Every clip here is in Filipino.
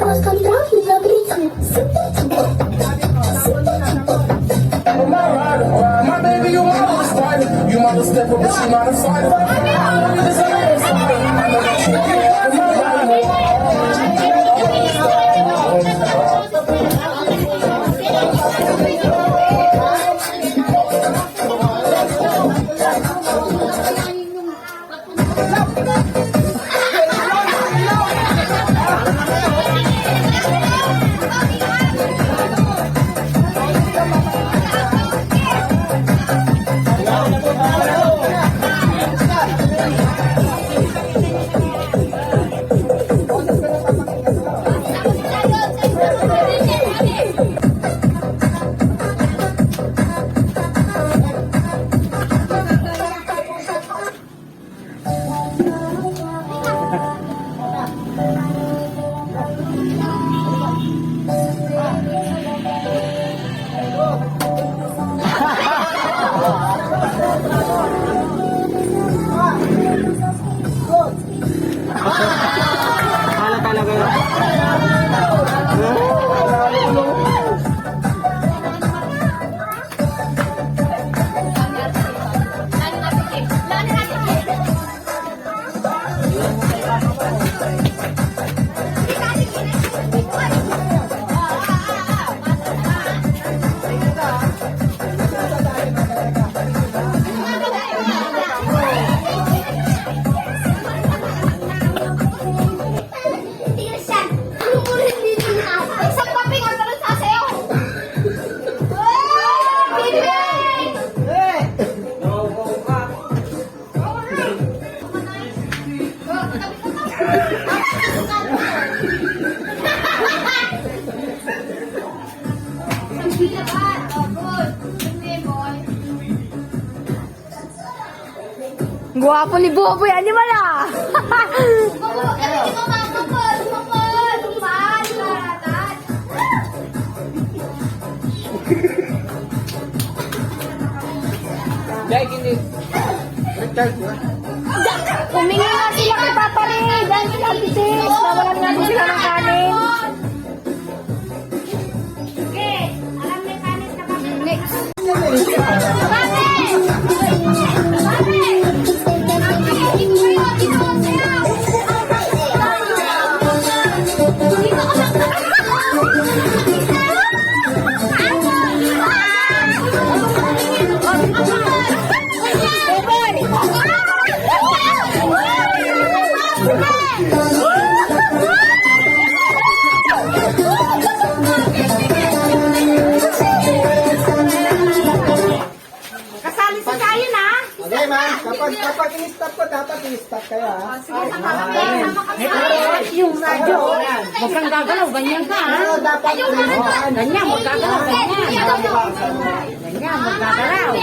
Расконтракт для гречи. My baby, you mother is fine. You mother step up, but she not a Guwapo ni Boboy, animal ah! Humingi nga sila kay Papa Ray, dahil sila bisis, nawalan nga po sila ng kanin. Okay, alam na kanin na kami. Next. Kapag in-stop ko, dapat in-stop kayo, ha? Yung radyo, huwag kang gagalaw, ganyan ka, ha? Oo, dapat Ganyan, huwag gagalaw, ganyan. Ganyan, huwag gagalaw.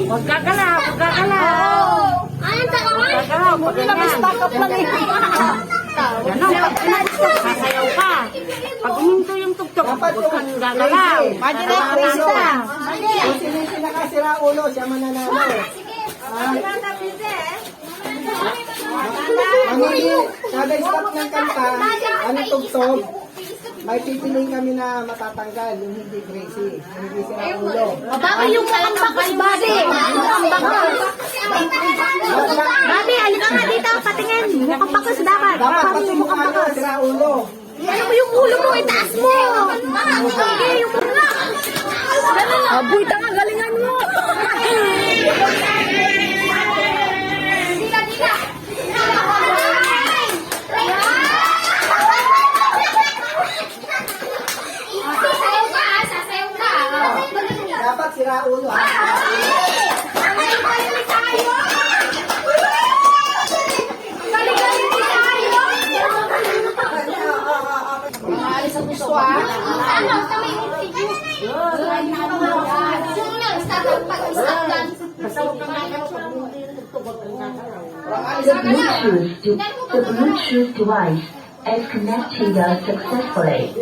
Huwag gagalaw, huwag gagalaw. Huwag gagalaw, huwag ganyan. Ganon, sasayaw ka. Pag uminto yung tugtog, huwag kang gagalaw. Pwede na, crazy na. Kung sino yung pinakasira ulo, siya mananalo. Kada stop ng kanta, anong tugtog, may pipiliin kami na matatanggal, yung hindi crazy, yung hindi sira ulo. Baka yung kakambak si Bobby. Bobby, alika nga dito, patingin. Mukhang bakos dapat. Dapat pati mo ano, sira ulo. Ano mo yung ulo mo, itaas mo. Okay, yung ulo. Aboy, tanga, galingan mo. Dapat sira ulo, ha? Maalis ang gusto, ha? The Bluetooth device is connected successfully.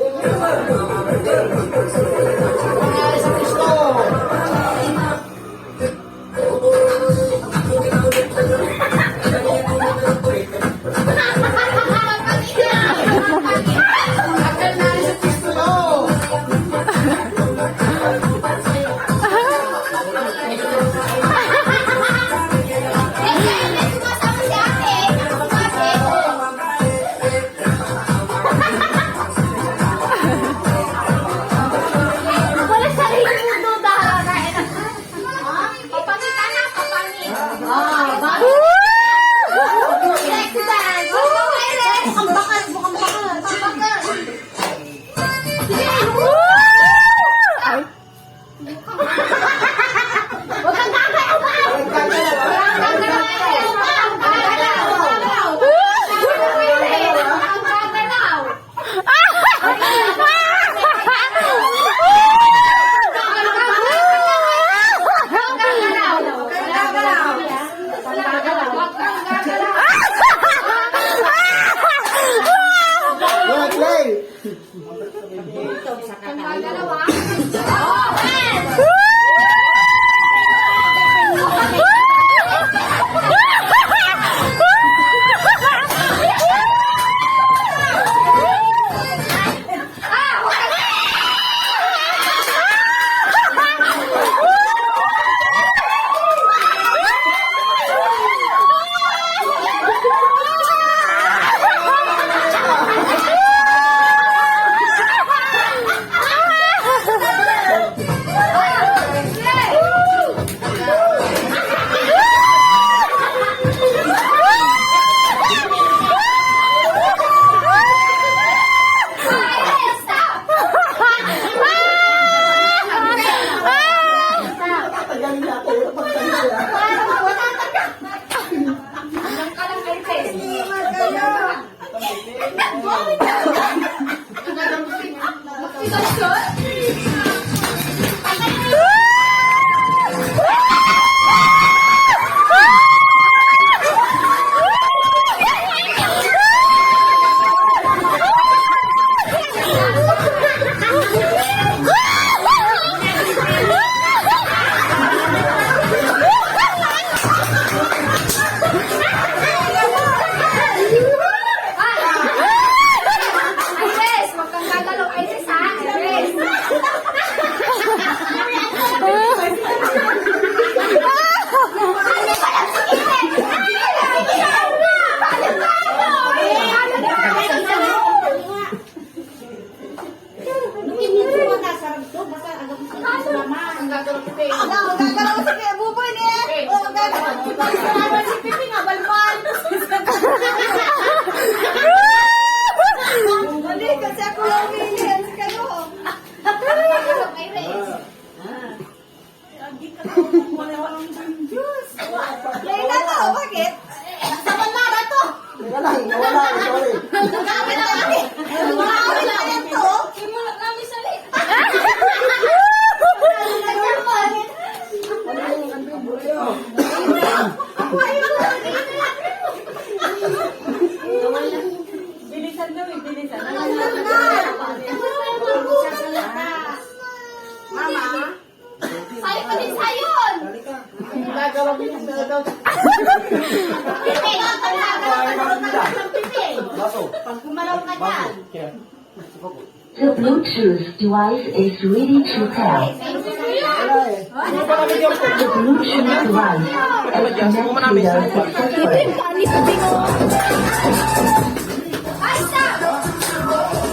Maalis ang gusto. Nakahirap ang kanila. Hanggang ka lang kay Tess. Iris, huwag kang gagalaw, Iris, ha? Iris. Kasi ako lang millions ka no. Leila to, bakit? Sa bandara to. Teka lang, nawala. Sorry. Kami na kami. Kami na yan to. Simula kami sa lit. Bilisan daw, bilisan. Mama, sayo pa din sayon. Gagawa ko yung daw. Pipi, pag gumalaw ka dyan. The Bluetooth device is ready to pair. The Bluetooth device is connected successfully. Ay, stop!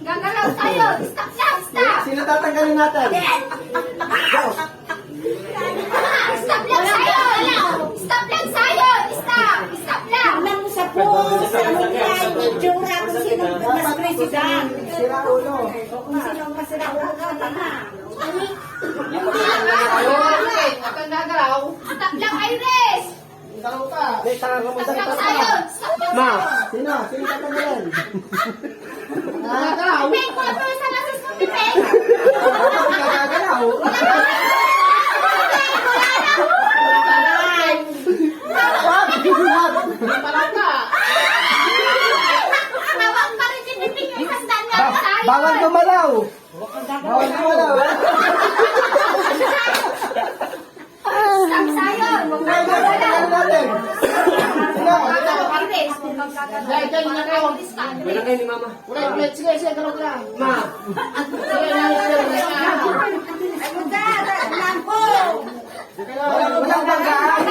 Gagalaw tayo! Stop lang! Stop! Sino tatanggalin natin? Stop lang tayo! Stop lang tayo! Stop! Stop lang! Tingnan mo sa post, ano yan, itsura kung sino mas president. Sira ulo. Kung sino ang masira ulo ka, tama. Stop lang, Iris! Ikaw ka. May tara mo Stop sa lang tayo! Stop lang tayo! Sino? Sino tatanggalin? May kwarto sa lasis mo, Pipe! Gagalaw. Tawag pa rin si Pipe yung isang daan nga sa Bawal gumalaw. Bawal gumalaw. kayo, na kayo. Wala kayo ni Mama. Ulit. Sige, galaw lang. Ma. Walang banggaan.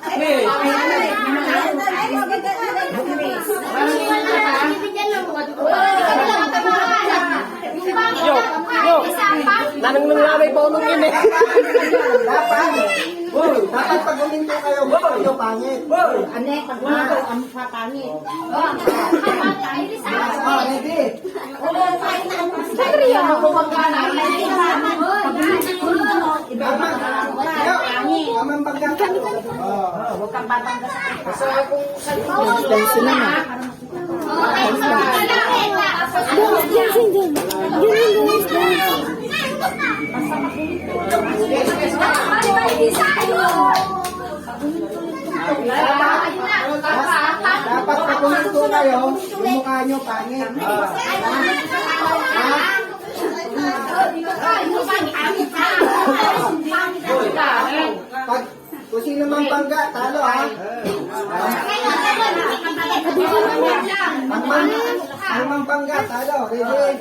Hey. Yo. Nanang nangyari pa unong yun eh. Dapat pag huminto kayo, kayo pangit. Ane, pag umato, ang papangit. Ready? Tamang pagkakal. Huwag kang babangga sa Dapat pag huminto kayo, yung mukha nyo pangit. Pag kung sino mang bangga, talo ha. Ang mang bangga, talo. Ready?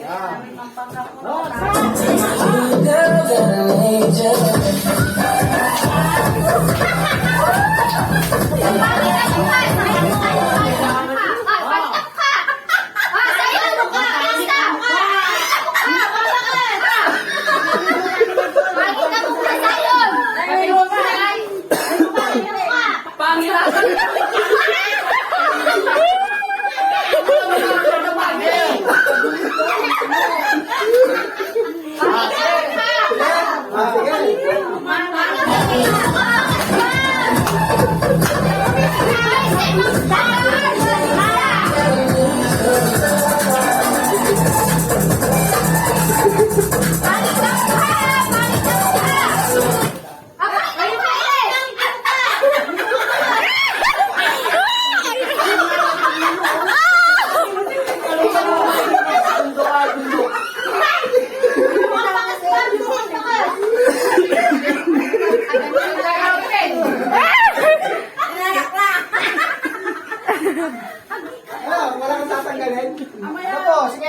Wala kang tatanggalin? Opo, sige.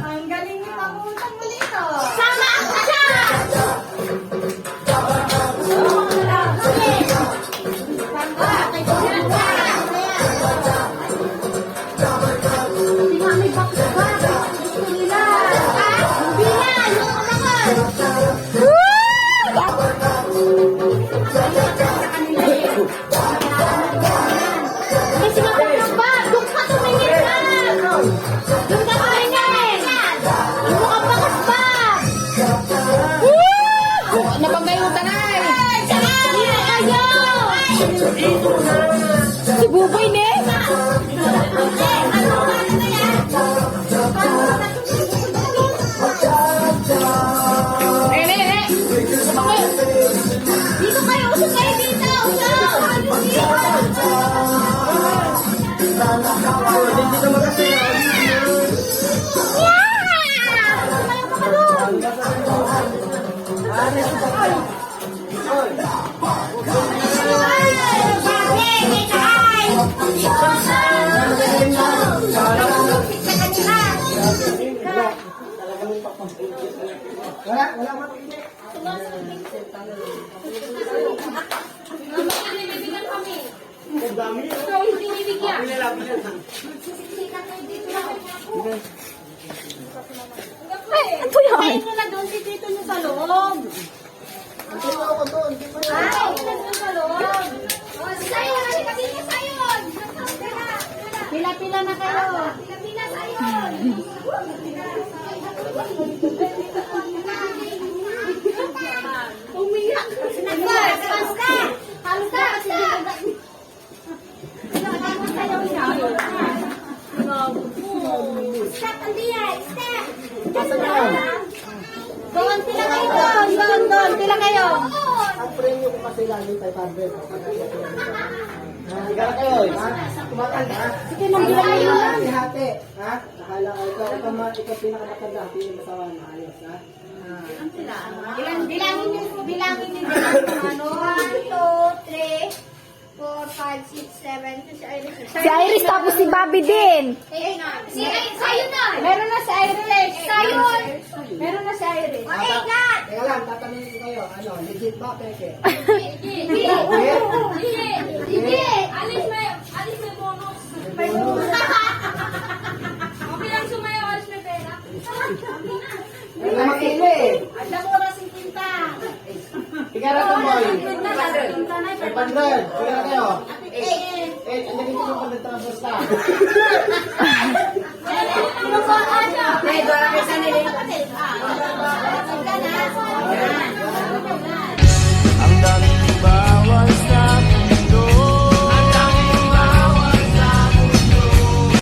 Ang galing ni Pangutang mo dito. Sama ka siya! Si Buboy ne? Dito kayo, usap kayo dito. Wala. Ito yan. Ay, ito na doon si Tito nyo sa loob. Hindi mo ako doon. Ay, ito na doon sa loob. Sayon, halika dito, Sayon. Pila-pila na kayo. Pila-pila, Sayon. Umiyak. Basta. Stop, Andiay. Stop. Doon, pila kayo doon. Doon, pila kayo. Ang premyo kasi lagi 500. Sigara kayo, ha? Tumatal, ha? Sige, nang bilang yun. Hati, ha? Akala ko, ikaw pinakamatanda, pinakasawa na ayos, ha? Bilangin niyo ano? 1, 2, 3, 4, 5, 6, 7. Si Iris. Si Iris tapos si Bobby din. Sayon na. Meron na si Iris. Sayon. Meron na si Iris. Ingat. Teka lang, tatanungin ko kayo, ano, legit ba, peke? Hindi. Alis mo yung bonus. Okay lang sumayo, alis mo yung pera. Ano makili? Alam mo na si Tinta. Sigara to, boy. 500. Sigara kayo. 8. Ang naging ko pag nagtrabos ka. Ay, doon ang isa nila.